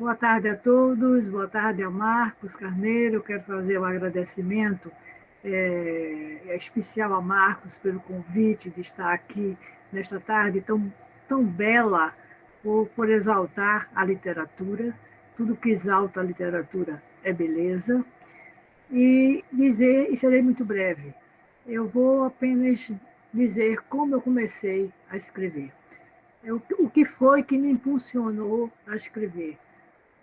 Boa tarde a todos, boa tarde a Marcos Carneiro. Eu quero fazer um agradecimento especial a Marcos pelo convite de estar aqui nesta tarde tão bela, por exaltar a literatura. Tudo que exalta a literatura é beleza. E serei muito breve, eu vou apenas dizer como eu comecei a escrever. O que foi que me impulsionou a escrever?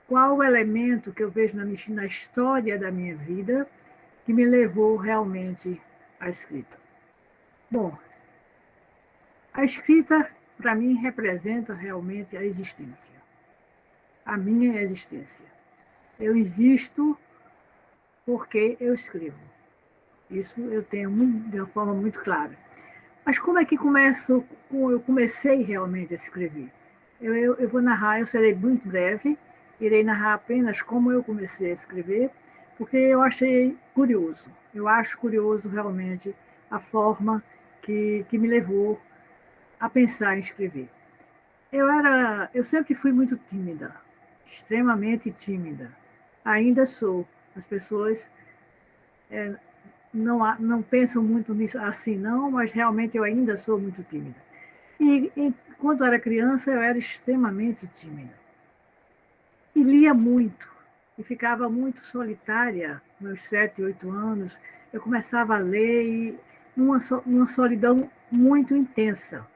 Qual o elemento que eu vejo na história da minha vida que me levou realmente à escrita? Bom, a escrita, para mim, representa realmente a existência, a minha existência. Eu existo porque eu escrevo. Isso eu tenho de uma forma muito clara. Mas como é que eu comecei realmente a escrever? Eu vou narrar, eu serei muito breve, irei narrar apenas como eu comecei a escrever, porque eu achei curioso. Eu acho curioso realmente a forma que me levou a pensar em escrever. Eu sempre fui muito tímida, extremamente tímida. Ainda sou. As pessoas não pensam muito nisso assim, não, mas realmente eu ainda sou muito tímida. E quando era criança, eu era extremamente tímida. E lia muito. E ficava muito solitária, meus 7, 8 anos. Eu começava a ler numa solidão muito intensa.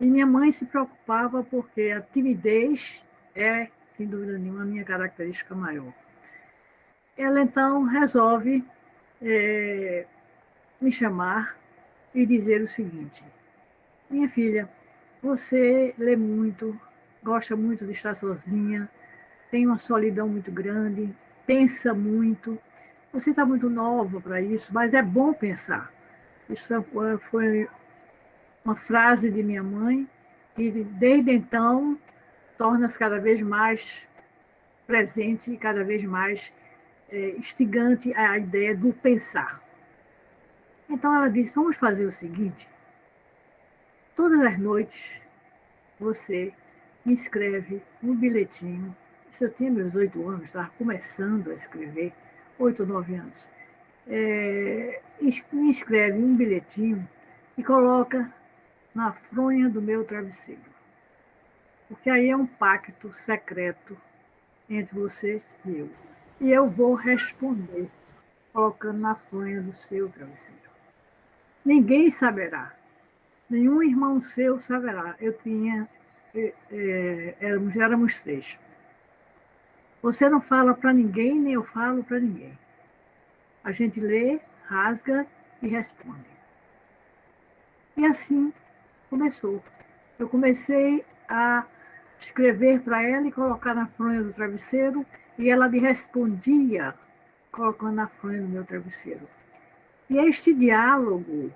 E minha mãe se preocupava porque a timidez é, sem dúvida nenhuma, a minha característica maior. Ela então resolve me chamar e dizer o seguinte: minha filha, você lê muito, gosta muito de estar sozinha, tem uma solidão muito grande, pensa muito. Você está muito nova para isso, mas é bom pensar. Isso foi uma frase de minha mãe que, desde então, torna-se cada vez mais presente e cada vez mais instigante a ideia do pensar. Então ela disse: vamos fazer o seguinte, todas as noites você me escreve um bilhetinho. Isso eu tinha meus 8 anos, estava começando a escrever, 8 ou 9 anos. Me escreve um bilhetinho e coloca na fronha do meu travesseiro. Porque aí é um pacto secreto entre você e eu. E eu vou responder colocando na fronha do seu travesseiro. Ninguém saberá. Nenhum irmão seu saberá. Éramos 3. Você não fala para ninguém, nem eu falo para ninguém. A gente lê, rasga e responde. E assim começou. Eu comecei a escrever para ela e colocar na fronha do travesseiro, e ela me respondia colocando na fronha do meu travesseiro. E este diálogo,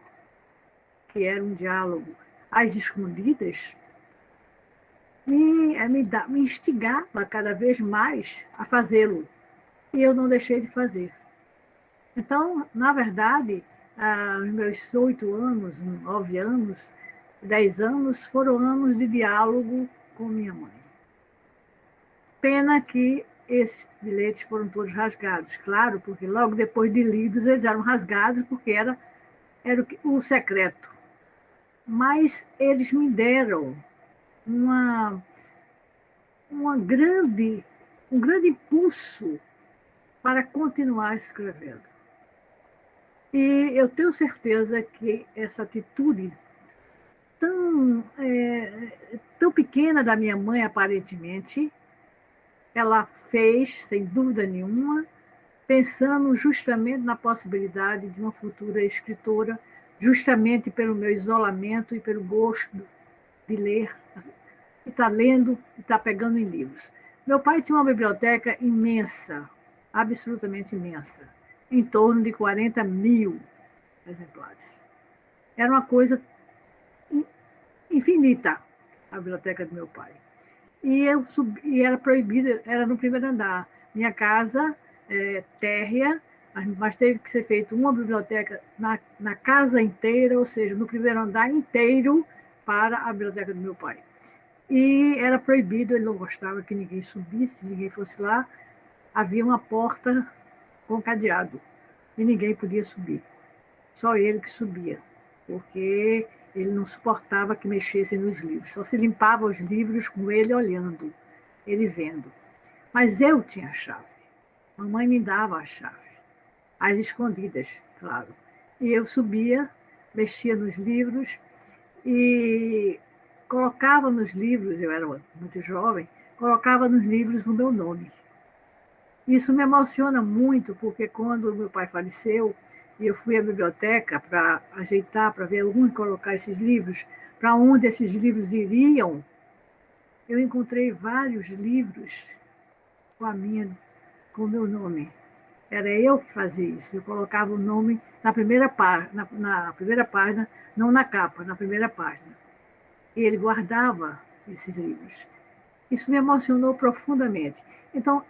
que era um diálogo às escondidas, me instigava cada vez mais a fazê-lo. E eu não deixei de fazer. Então, na verdade, os meus 8 anos, 9 anos, 10 anos, foram anos de diálogo com minha mãe. Pena que esses bilhetes foram todos rasgados, claro, porque logo depois de lidos eles eram rasgados, porque era o secreto. Mas eles me deram uma um grande impulso para continuar escrevendo. E eu tenho certeza que essa atitude tão pequena da minha mãe, aparentemente, ela fez, sem dúvida nenhuma, pensando justamente na possibilidade de uma futura escritora, justamente pelo meu isolamento e pelo gosto de ler, e estar lendo e estar pegando em livros. Meu pai tinha uma biblioteca imensa, absolutamente imensa, em torno de 40 mil exemplares. Era uma coisa infinita, a biblioteca do meu pai. E era proibida, era no primeiro andar. Minha casa térrea, mas teve que ser feita uma biblioteca na casa inteira, ou seja, no primeiro andar inteiro, para a biblioteca do meu pai. e era proibido, ele não gostava que ninguém subisse, ninguém fosse lá. Havia uma porta com cadeado e ninguém podia subir. Só ele que subia, porque ele não suportava que mexessem nos livros. Só se limpava os livros com ele olhando, ele vendo. Mas eu tinha a chave. Mamãe me dava a chave, às escondidas, claro. E eu subia, mexia nos livros e colocava nos livros, eu era muito jovem, colocava nos livros o meu nome. Isso me emociona muito, porque quando meu pai faleceu, e eu fui à biblioteca para ajeitar, para ver onde colocar esses livros, para onde esses livros iriam, eu encontrei vários livros com com o meu nome. Era eu que fazia isso. Eu colocava o nome na primeira página, não na capa, na primeira página. E ele guardava esses livros. Isso me emocionou profundamente. Então,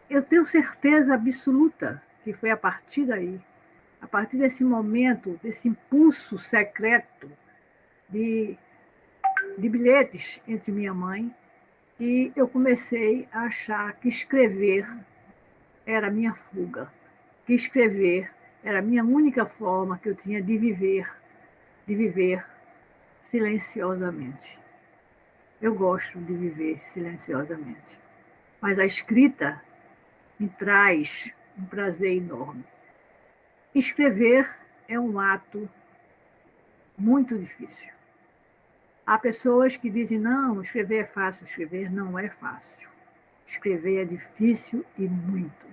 eu tenho certeza absoluta que foi a partir daí, a partir desse momento, desse impulso secreto de, de bilhetes entre minha mãe, que eu comecei a achar que escrever era a minha fuga, que escrever era a minha única forma que eu tinha de viver silenciosamente. Eu gosto de viver silenciosamente, mas a escrita me traz um prazer enorme. Escrever é um ato muito difícil. Há pessoas que dizem, não, escrever é fácil. Escrever não é fácil. Escrever é difícil e muito.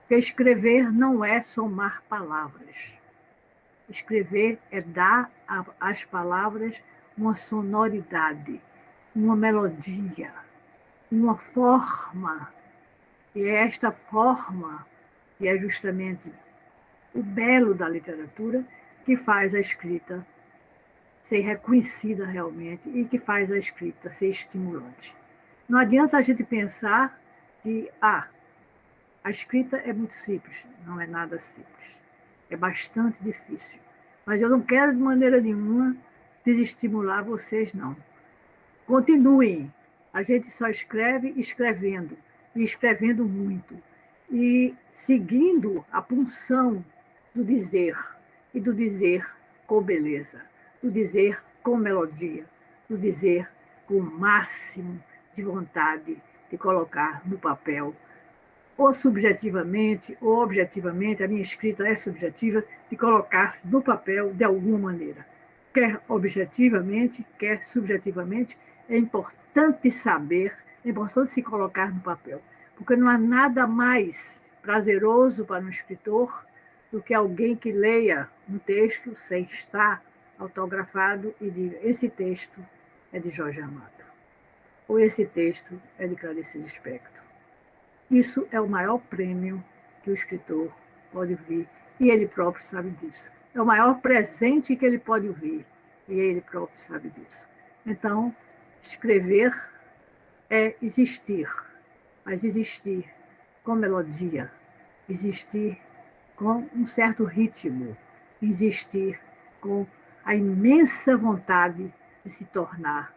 Porque escrever não é somar palavras. Escrever é dar às palavras uma sonoridade, uma melodia, uma forma. E é esta forma que é justamente o belo da literatura que faz a escrita ser reconhecida realmente e que faz a escrita ser estimulante. Não adianta a gente pensar que a escrita é muito simples. Não é nada simples. É bastante difícil. Mas eu não quero de maneira nenhuma desestimular vocês, não. Continuem. A gente só escreve escrevendo, e escrevendo muito. E seguindo a punção do dizer, e do dizer com beleza, do dizer com melodia, do dizer com o máximo de vontade de colocar no papel, ou subjetivamente ou objetivamente, a minha escrita é subjetiva, de colocar-se no papel de alguma maneira. Quer objetivamente, quer subjetivamente, é importante saber, é importante se colocar no papel, porque não há nada mais prazeroso para um escritor do que alguém que leia um texto sem estar autografado e diga, esse texto é de Jorge Amado, ou esse texto é de Clarice Lispector. Isso é o maior prêmio que o escritor pode ouvir, e ele próprio sabe disso. É o maior presente que ele pode ouvir, e ele próprio sabe disso. Então, escrever é existir, mas existir com melodia, existir com um certo ritmo, existir com a imensa vontade de se tornar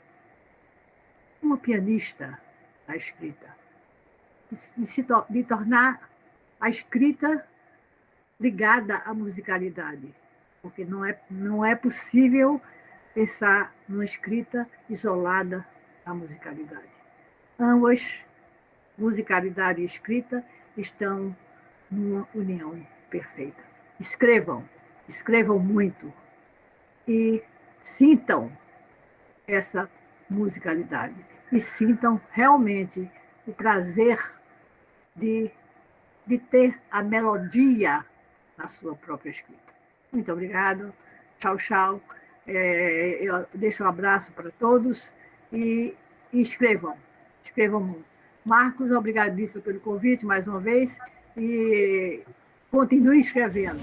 uma pianista da escrita, de tornar a escrita ligada à musicalidade, porque não é possível pensar numa escrita isolada da musicalidade. Ambas, musicalidade e escrita, estão numa união perfeita. Escrevam, escrevam muito e sintam essa musicalidade e sintam realmente o prazer de, de ter a melodia na sua própria escrita. Muito obrigado. Tchau, tchau. Eu deixo um abraço para todos e escrevam. Escrevam muito. Marcos, obrigadíssimo pelo convite mais uma vez e continue escrevendo.